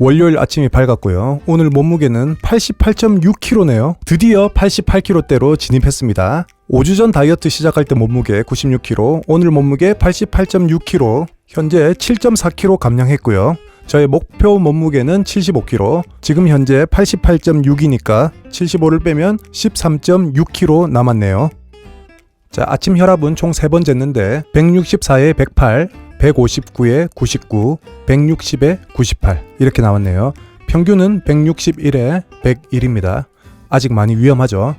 월요일 아침이 밝았고요. 오늘 몸무게는 88.6kg네요. 드디어 88kg대로 진입했습니다. 5주 전 다이어트 시작할 때 몸무게 96kg, 오늘 몸무게 88.6kg, 현재 7.4kg 감량했고요. 저의 목표 몸무게는 75kg, 지금 현재 88.6이니까 75를 빼면 13.6kg 남았네요. 자, 아침 혈압은 총 3번 쟀는데 164에 108, 159에 99, 160에 98 이렇게 나왔네요. 평균은 161에 101입니다. 아직 많이 위험하죠.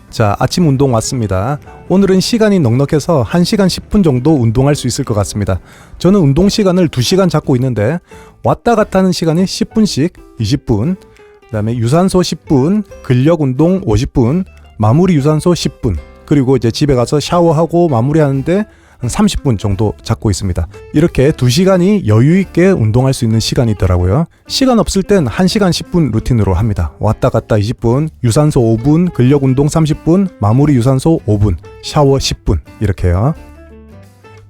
자, 아침 운동 왔습니다. 오늘은 시간이 넉넉해서 1시간 10분 정도 운동할 수 있을 것 같습니다. 저는 운동 시간을 2시간 잡고 있는데 왔다 갔다 하는 시간이 10분씩 20분, 그 다음에 유산소 10분, 근력 운동 50분, 마무리 유산소 10분, 그리고 이제 집에 가서 샤워하고 마무리하는데 한 30분 정도 잡고 있습니다. 이렇게 2시간이 여유있게 운동할 수 있는 시간이 있더라고요. 시간 없을 땐 1시간 10분 루틴으로 합니다. 왔다 갔다 20분, 유산소 5분, 근력 운동 30분, 마무리 유산소 5분, 샤워 10분 이렇게요.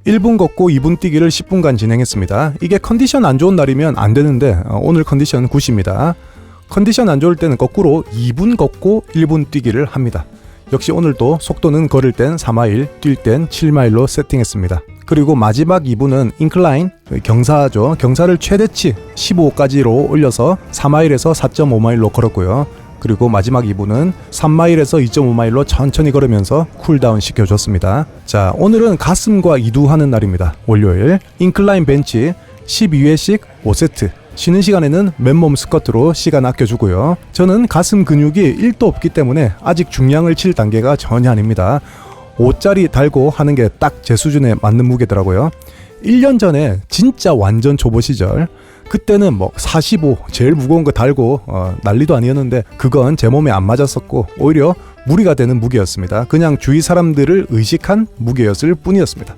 1분 걷고 2분 뛰기를 10분간 진행했습니다. 이게 컨디션 안 좋은 날이면 안 되는데 오늘 컨디션 굿입니다. 컨디션 안 좋을 때는 거꾸로 2분 걷고 1분 뛰기를 합니다. 역시 오늘도 속도는 걸을 땐 4마일, 뛸 땐 7마일로 세팅했습니다. 그리고 마지막 2분은 인클라인, 경사죠. 경사를 최대치 15까지로 올려서 4마일에서 4.5마일로 걸었고요. 그리고 마지막 2분은 3마일에서 2.5마일로 천천히 걸으면서 쿨다운 시켜줬습니다. 자, 오늘은 가슴과 이두하는 날입니다. 월요일 인클라인 벤치 12회씩 5세트, 쉬는 시간에는 맨몸 스쿼트로 시간 아껴주고요. 저는 가슴 근육이 1도 없기 때문에 아직 중량을 칠 단계가 전혀 아닙니다. 5짜리 달고 하는 게 딱 제 수준에 맞는 무게더라고요. 1년 전에 진짜 완전 초보 시절, 그때는 뭐 45 제일 무거운 거 달고 난리도 아니었는데 그건 제 몸에 안 맞았었고 오히려 무리가 되는 무게였습니다. 그냥 주위 사람들을 의식한 무게였을 뿐이었습니다.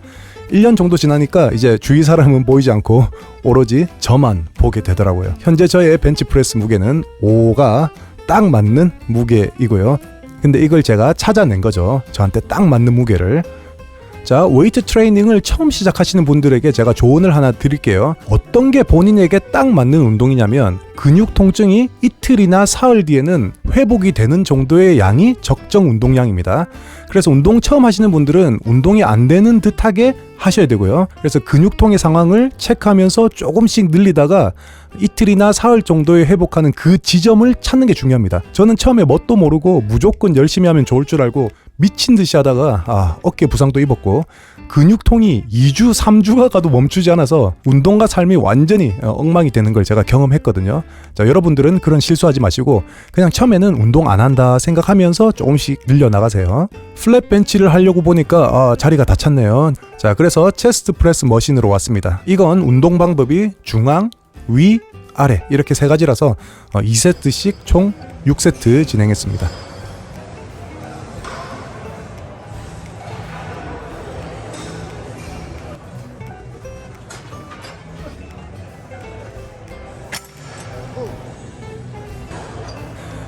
1년 정도 지나니까 이제 주위 사람은 보이지 않고 오로지 저만 보게 되더라고요. 현재 저의 벤치프레스 무게는 5가 딱 맞는 무게이고요. 근데 이걸 제가 찾아낸 거죠. 저한테 딱 맞는 무게를. 자, 웨이트 트레이닝을 처음 시작하시는 분들에게 제가 조언을 하나 드릴게요. 어떤 게 본인에게 딱 맞는 운동이냐면 근육 통증이 이틀이나 사흘 뒤에는 회복이 되는 정도의 양이 적정 운동량입니다. 그래서 운동 처음 하시는 분들은 운동이 안 되는 듯하게 하셔야 되고요. 그래서 근육통의 상황을 체크하면서 조금씩 늘리다가 이틀이나 사흘 정도에 회복하는 그 지점을 찾는 게 중요합니다. 저는 처음에 뭣도 모르고 무조건 열심히 하면 좋을 줄 알고 미친 듯이 하다가 어깨 부상도 입었고 근육통이 2주, 3주가 가도 멈추지 않아서 운동과 삶이 완전히 엉망이 되는 걸 제가 경험했거든요. 자, 여러분들은 그런 실수하지 마시고 그냥 처음에는 운동 안 한다 생각하면서 조금씩 늘려나가세요. 플랫 벤치를 하려고 보니까 자리가 다 찼네요. 자, 그래서 체스트 프레스 머신으로 왔습니다. 이건 운동 방법이 중앙, 위, 아래 이렇게 3가지라서 2세트씩 총 6세트 진행했습니다.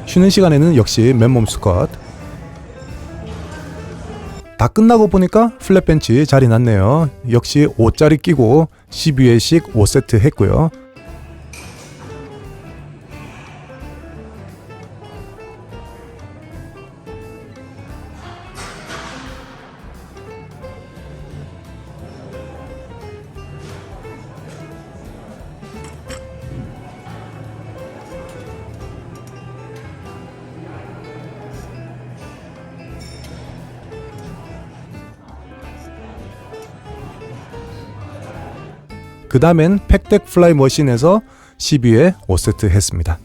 쉬는 시간에는 역시 맨몸 스쿼트. 다 끝나고 보니까 플랫 벤치 자리 났네요. 역시 5짜리 끼고 12회씩 5세트 했고요. 그 다음엔 팩덱 플라이 머신에서 12회 5세트 했습니다.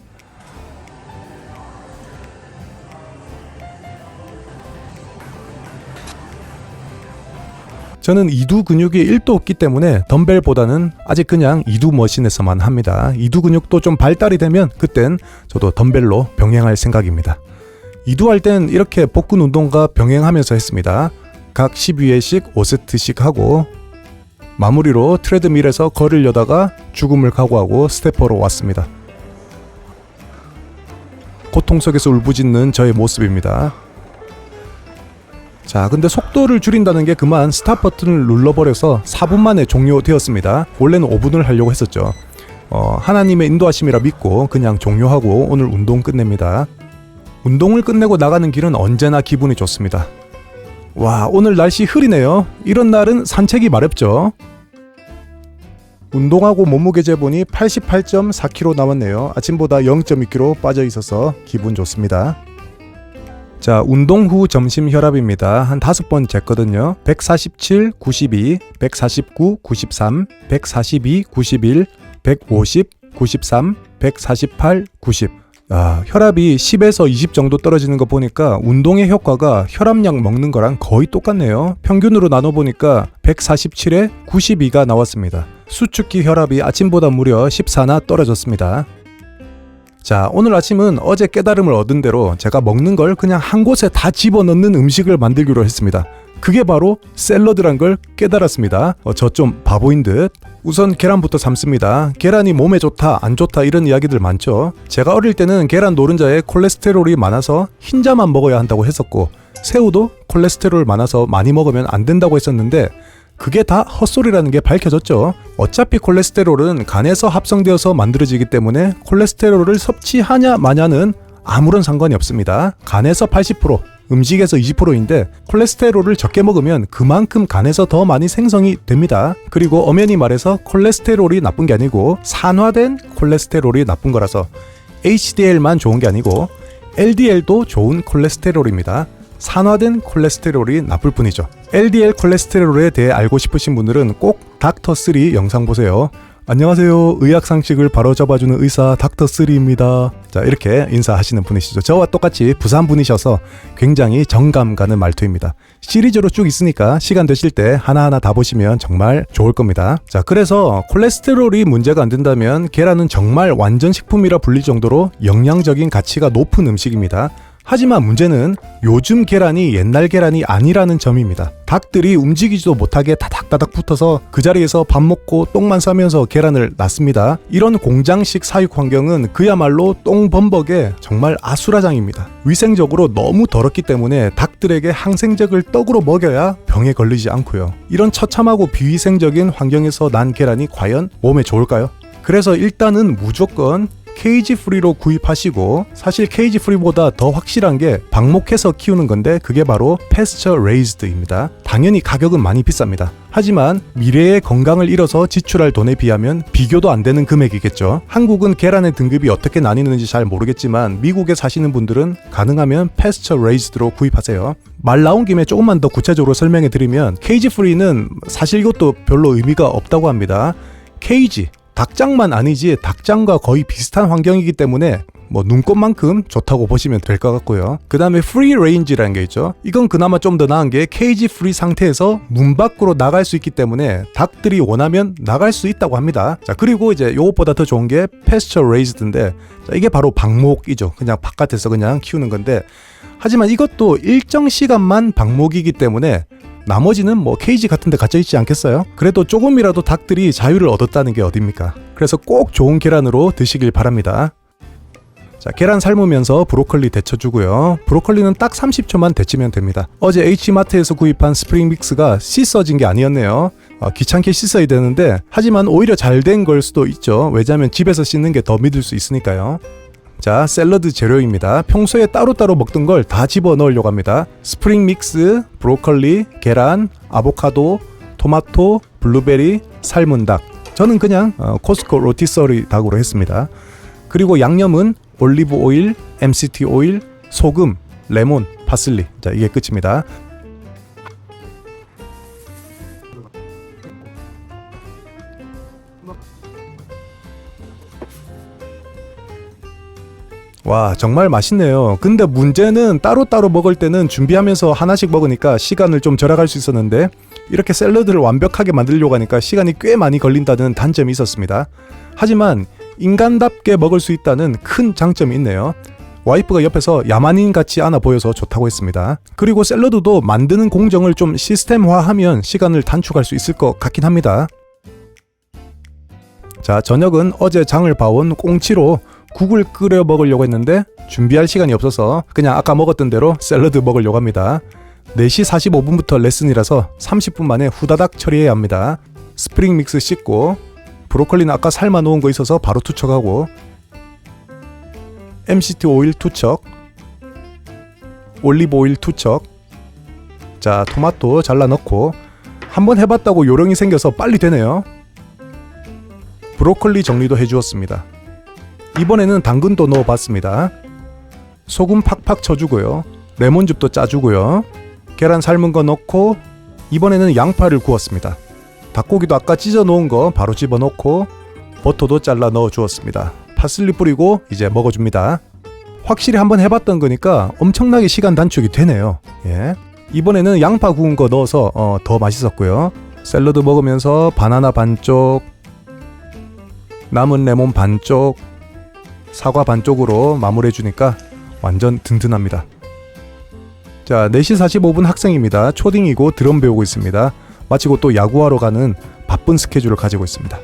저는 이두 근육이 1도 없기 때문에 덤벨보다는 아직 그냥 이두 머신에서만 합니다. 이두 근육도 좀 발달이 되면 그땐 저도 덤벨로 병행할 생각입니다. 이두 할 땐 이렇게 복근 운동과 병행하면서 했습니다. 각 12회씩 5세트씩 하고 마무리로 트레드밀에서 걸으려다가 죽음을 각오하고 스태퍼로 왔습니다. 고통 속에서 울부짖는 저의 모습입니다. 자, 근데 속도를 줄인다는 게 그만 스탑 버튼을 눌러버려서 4분 만에 종료되었습니다. 원래는 5분을 하려고 했었죠. 하나님의 인도하심이라 믿고 그냥 종료하고 오늘 운동 끝냅니다. 운동을 끝내고 나가는 길은 언제나 기분이 좋습니다. 와, 오늘 날씨 흐리네요. 이런 날은 산책이 마렵죠. 운동하고 몸무게 재보니 88.4kg 남았네요. 아침보다 0.2kg 빠져 있어서 기분 좋습니다. 자, 운동 후 점심 혈압입니다. 한 5번 쟀거든요. 147, 92, 149, 93, 142, 91, 150, 93, 148, 90. 혈압이 10에서 20 정도 떨어지는 거 보니까 운동의 효과가 혈압약 먹는 거랑 거의 똑같네요. 평균으로 나눠보니까 147에 92가 나왔습니다. 수축기 혈압이 아침보다 무려 14나 떨어졌습니다. 자, 오늘 아침은 어제 깨달음을 얻은 대로 제가 먹는 걸 그냥 한 곳에 다 집어넣는 음식을 만들기로 했습니다. 그게 바로 샐러드란 걸 깨달았습니다. 저 좀 바보인 듯. 우선 계란부터 삶습니다. 계란이 몸에 좋다 안 좋다 이런 이야기들 많죠. 제가 어릴 때는 계란 노른자에 콜레스테롤이 많아서 흰자만 먹어야 한다고 했었고, 새우도 콜레스테롤 많아서 많이 먹으면 안 된다고 했었는데 그게 다 헛소리라는 게 밝혀졌죠. 어차피 콜레스테롤은 간에서 합성되어서 만들어지기 때문에 콜레스테롤을 섭취하냐 마냐는 아무런 상관이 없습니다. 간에서 80%, 음식에서 20%인데 콜레스테롤을 적게 먹으면 그만큼 간에서 더 많이 생성이 됩니다. 그리고 엄연히 말해서 콜레스테롤이 나쁜 게 아니고 산화된 콜레스테롤이 나쁜 거라서 HDL만 좋은 게 아니고 LDL도 좋은 콜레스테롤입니다. 산화된 콜레스테롤이 나쁠 뿐이죠. LDL 콜레스테롤에 대해 알고 싶으신 분들은 꼭 닥터3 영상 보세요. 안녕하세요. 의학 상식을 바로잡아주는 의사 닥터3입니다. 자, 이렇게 인사하시는 분이시죠. 저와 똑같이 부산 분이셔서 굉장히 정감 가는 말투입니다. 시리즈로 쭉 있으니까 시간 되실 때 하나하나 다 보시면 정말 좋을 겁니다. 자, 그래서 콜레스테롤이 문제가 안 된다면 계란은 정말 완전 식품이라 불릴 정도로 영양적인 가치가 높은 음식입니다. 하지만 문제는 요즘 계란이 옛날 계란이 아니라는 점입니다. 닭들이 움직이지도 못하게 다닥다닥 붙어서 그 자리에서 밥 먹고 똥만 싸면서 계란을 낳습니다. 이런 공장식 사육 환경은 그야말로 똥범벅의 정말 아수라장입니다. 위생적으로 너무 더럽기 때문에 닭들에게 항생제를 떡으로 먹여야 병에 걸리지 않고요. 이런 처참하고 비위생적인 환경에서 난 계란이 과연 몸에 좋을까요? 그래서 일단은 무조건 케이지 프리로 구입하시고, 사실 케이지 프리보다 더 확실한 게 방목해서 키우는 건데 그게 바로 패스처 레이즈드입니다. 당연히 가격은 많이 비쌉니다. 하지만 미래의 건강을 잃어서 지출할 돈에 비하면 비교도 안 되는 금액이겠죠. 한국은 계란의 등급이 어떻게 나뉘는지 잘 모르겠지만 미국에 사시는 분들은 가능하면 패스처 레이즈드로 구입하세요. 말 나온 김에 조금만 더 구체적으로 설명해 드리면 케이지 프리는 사실 이것도 별로 의미가 없다고 합니다. 케이지 닭장만 아니지 닭장과 거의 비슷한 환경이기 때문에 눈꽃만큼 좋다고 보시면 될 것 같고요. 그 다음에 프리 레인지라는 게 있죠. 이건 그나마 좀 더 나은 게 케이지 프리 상태에서 문 밖으로 나갈 수 있기 때문에 닭들이 원하면 나갈 수 있다고 합니다. 자, 그리고 이제 요것보다 더 좋은 게 패스처 레이즈드인데, 이게 바로 방목이죠. 그냥 바깥에서 그냥 키우는 건데, 하지만 이것도 일정 시간만 방목이기 때문에 나머지는 케이지 같은 데 갇혀 있지 않겠어요? 그래도 조금이라도 닭들이 자유를 얻었다는 게 어딥니까? 그래서 꼭 좋은 계란으로 드시길 바랍니다. 자, 계란 삶으면서 브로콜리 데쳐주고요. 브로콜리는 딱 30초만 데치면 됩니다. 어제 H마트에서 구입한 스프링 믹스가 씻어진 게 아니었네요. 귀찮게 씻어야 되는데, 하지만 오히려 잘 된 걸 수도 있죠. 왜냐하면 집에서 씻는 게 더 믿을 수 있으니까요. 자, 샐러드 재료입니다. 평소에 따로따로 먹던 걸 다 집어넣으려고 합니다. 스프링 믹스, 브로콜리, 계란, 아보카도, 토마토, 블루베리, 삶은 닭. 저는 그냥 코스코 로티서리 닭으로 했습니다. 그리고 양념은 올리브 오일, MCT 오일, 소금, 레몬, 파슬리. 자, 이게 끝입니다. 와, 정말 맛있네요. 근데 문제는 따로따로 먹을 때는 준비하면서 하나씩 먹으니까 시간을 좀 절약할 수 있었는데, 이렇게 샐러드를 완벽하게 만들려고 하니까 시간이 꽤 많이 걸린다는 단점이 있었습니다. 하지만 인간답게 먹을 수 있다는 큰 장점이 있네요. 와이프가 옆에서 야만인 같이 안아 보여서 좋다고 했습니다. 그리고 샐러드도 만드는 공정을 좀 시스템화하면 시간을 단축할 수 있을 것 같긴 합니다. 자, 저녁은 어제 장을 봐온 꽁치로 국을 끓여 먹으려고 했는데 준비할 시간이 없어서 그냥 아까 먹었던 대로 샐러드 먹으려고 합니다. 4시 45분부터 레슨이라서 30분 만에 후다닥 처리해야 합니다. 스프링 믹스 씻고 브로콜리는 아까 삶아 놓은 거 있어서 바로 투척하고, MCT 오일 투척, 올리브 오일 투척. 자, 토마토 잘라 넣고, 한번 해봤다고 요령이 생겨서 빨리 되네요. 브로콜리 정리도 해주었습니다. 이번에는 당근도 넣어봤습니다. 소금 팍팍 쳐주고요. 레몬즙도 짜주고요. 계란 삶은 거 넣고, 이번에는 양파를 구웠습니다. 닭고기도 아까 찢어 놓은 거 바로 집어넣고, 버터도 잘라 넣어 주었습니다. 파슬리 뿌리고 이제 먹어줍니다. 확실히 한번 해봤던 거니까 엄청나게 시간 단축이 되네요. 예. 이번에는 양파 구운 거 넣어서 더 맛있었고요. 샐러드 먹으면서 바나나 반쪽, 남은 레몬 반쪽, 사과 반쪽으로 마무리해 주니까 완전 든든합니다. 자, 4시 45분 학생입니다. 초딩이고 드럼 배우고 있습니다. 마치고 또 야구하러 가는 바쁜 스케줄을 가지고 있습니다.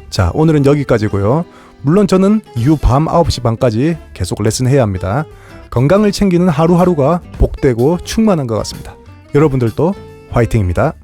자, 오늘은 여기까지고요. 물론 저는 이후 밤 9시 반까지 계속 레슨해야 합니다. 건강을 챙기는 하루하루가 복되고 충만한 것 같습니다. 여러분들도 화이팅입니다.